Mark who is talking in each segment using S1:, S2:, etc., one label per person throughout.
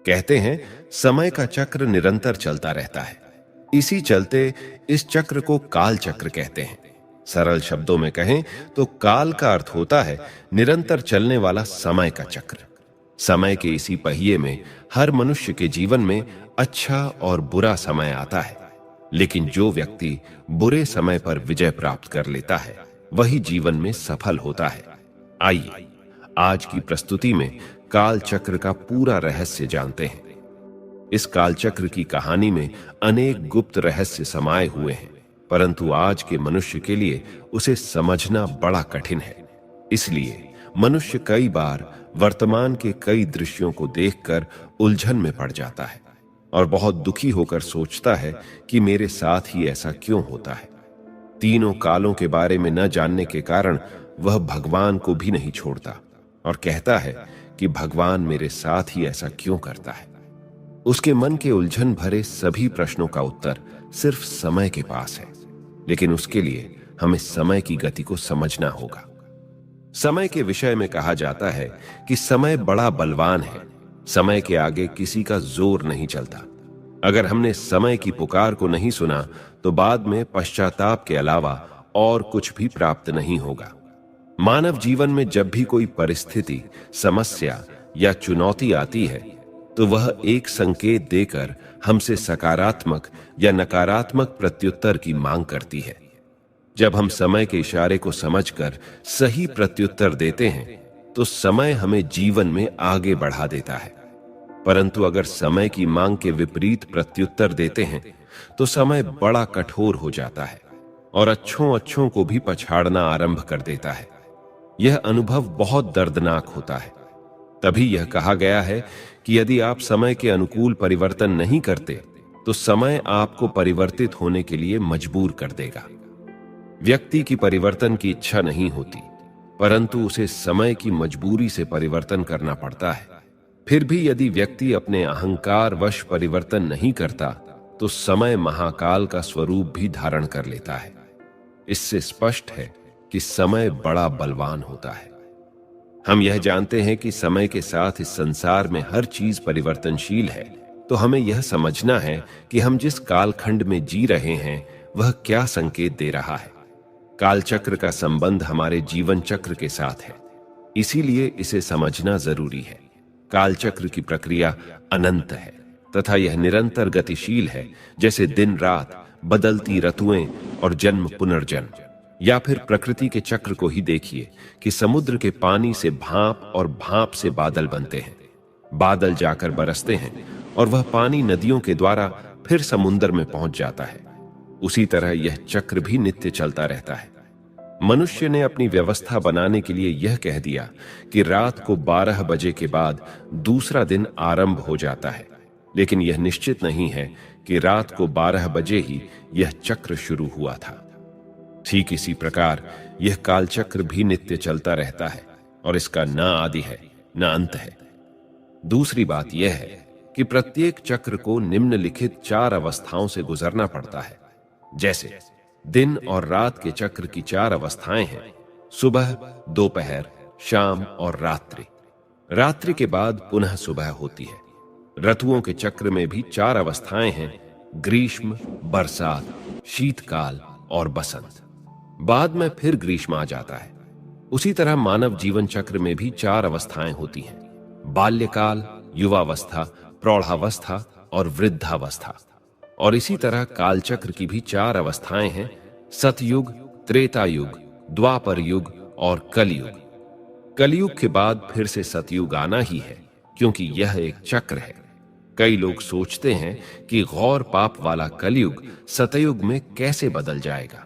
S1: कहते हैं समय का चक्र निरंतर चलता रहता है। इसी चलते इस चक्र को काल चक्र कहते हैं। सरल शब्दों में कहें तो काल का अर्थ होता है निरंतर चलने वाला समय का चक्र। समय के इसी पहिए में हर मनुष्य के जीवन में अच्छा और बुरा समय आता है, लेकिन जो व्यक्ति बुरे समय पर विजय प्राप्त कर लेता है वही जीवन में सफल होता है। आइए आज की प्रस्तुति में काल चक्र का पूरा रहस्य जानते हैं। इस काल चक्र की कहानी में अनेक गुप्त रहस्य समाये हुए हैं, परंतु आज के मनुष्य के लिए उसे समझना बड़ा कठिन है। इसलिए मनुष्य कई बार वर्तमान के कई दृश्यों को देखकर उलझन में पड़ जाता है और बहुत दुखी होकर सोचता है कि मेरे साथ ही ऐसा क्यों होता है। तीनों कालों के बारे में न जानने के कारण वह भगवान को भी नहीं छोड़ता और कहता है कि भगवान मेरे साथ ही ऐसा क्यों करता है। उसके मन के उलझन भरे सभी प्रश्नों का उत्तर सिर्फ समय के पास है, लेकिन उसके लिए हमें समय की गति को समझना होगा। समय के विषय में कहा जाता है कि समय बड़ा बलवान है, समय के आगे किसी का जोर नहीं चलता। अगर हमने समय की पुकार को नहीं सुना तो बाद में पश्चाताप के अलावा और कुछ भी प्राप्त नहीं होगा। मानव जीवन में जब भी कोई परिस्थिति, समस्या या चुनौती आती है तो वह एक संकेत देकर हमसे सकारात्मक या नकारात्मक प्रत्युत्तर की मांग करती है। जब हम समय के इशारे को समझकर सही प्रत्युत्तर देते हैं तो समय हमें जीवन में आगे बढ़ा देता है, परंतु अगर समय की मांग के विपरीत प्रत्युत्तर देते हैं तो समय बड़ा कठोर हो जाता है और अच्छों को भी पछाड़ना आरंभ कर देता है। यह अनुभव बहुत दर्दनाक होता है। तभी यह कहा गया है कि यदि आप समय के अनुकूल परिवर्तन नहीं करते तो समय आपको परिवर्तित होने के लिए मजबूर कर देगा। व्यक्ति की परिवर्तन की इच्छा नहीं होती, परंतु उसे समय की मजबूरी से परिवर्तन करना पड़ता है। फिर भी यदि व्यक्ति अपने अहंकार वश परिवर्तन नहीं करता तो समय महाकाल का स्वरूप भी धारण कर लेता है। इससे स्पष्ट है कि समय बड़ा बलवान होता है। हम यह जानते हैं कि समय के साथ इस संसार में हर चीज परिवर्तनशील है, तो हमें यह समझना है कि हम जिस कालखंड में जी रहे हैं वह क्या संकेत दे रहा है। कालचक्र का संबंध हमारे जीवन चक्र के साथ है, इसीलिए इसे समझना जरूरी है। कालचक्र की प्रक्रिया अनंत है तथा यह निरंतर गतिशील है, जैसे दिन रात, बदलती ऋतुएं और जन्म पुनर्जन्म। या फिर प्रकृति के चक्र को ही देखिए कि समुद्र के पानी से भाप और भाप से बादल बनते हैं, बादल जाकर बरसते हैं और वह पानी नदियों के द्वारा फिर समुद्र में पहुंच जाता है। उसी तरह यह चक्र भी नित्य चलता रहता है। मनुष्य ने अपनी व्यवस्था बनाने के लिए यह कह दिया कि रात को 12 बजे के बाद दूसरा दिन आरंभ हो जाता है, लेकिन यह निश्चित नहीं है कि रात को 12 बजे ही यह चक्र शुरू हुआ था। ठीक इसी प्रकार यह कालचक्र भी नित्य चलता रहता है और इसका न आदि है न अंत है। दूसरी बात यह है कि प्रत्येक चक्र को निम्नलिखित 4 अवस्थाओं से गुजरना पड़ता है। जैसे दिन और रात के चक्र की 4 अवस्थाएं हैं: सुबह, दोपहर, शाम और रात्रि। रात्रि के बाद पुनः सुबह होती है। ऋतुओं के चक्र में भी 4 अवस्थाएं हैं: ग्रीष्म, बरसात, शीतकाल और बसंत। बाद में फिर ग्रीष्म आ जाता है। उसी तरह मानव जीवन चक्र में भी 4 अवस्थाएं होती हैं: बाल्यकाल, युवावस्था, प्रौढ़ावस्था और वृद्धावस्था। और इसी तरह कालचक्र की भी 4 अवस्थाएं हैं: सतयुग, त्रेता युग, द्वापर युग और कलयुग। कलयुग के बाद फिर से सतयुग आना ही है, क्योंकि यह एक चक्र है। कई लोग सोचते हैं कि गौर पाप वाला कलयुग सतयुग में कैसे बदल जाएगा।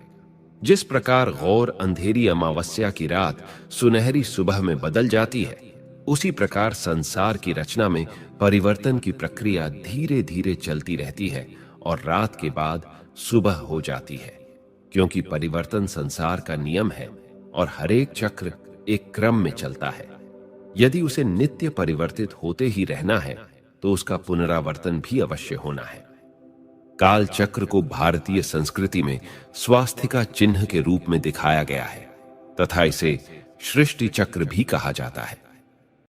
S1: जिस प्रकार गौर अंधेरी अमावस्या की रात सुनहरी सुबह में बदल जाती है, उसी प्रकार संसार की रचना में परिवर्तन की प्रक्रिया धीरे धीरे चलती रहती है और रात के बाद सुबह हो जाती है, क्योंकि परिवर्तन संसार का नियम है और हरेक चक्र एक क्रम में चलता है। यदि उसे नित्य परिवर्तित होते ही रहना है तो उसका पुनरावर्तन भी अवश्य होना है। काल चक्र को भारतीय संस्कृति में स्वास्थिका चिन्ह के रूप में दिखाया गया है तथा इसे सृष्टि चक्र भी कहा जाता है।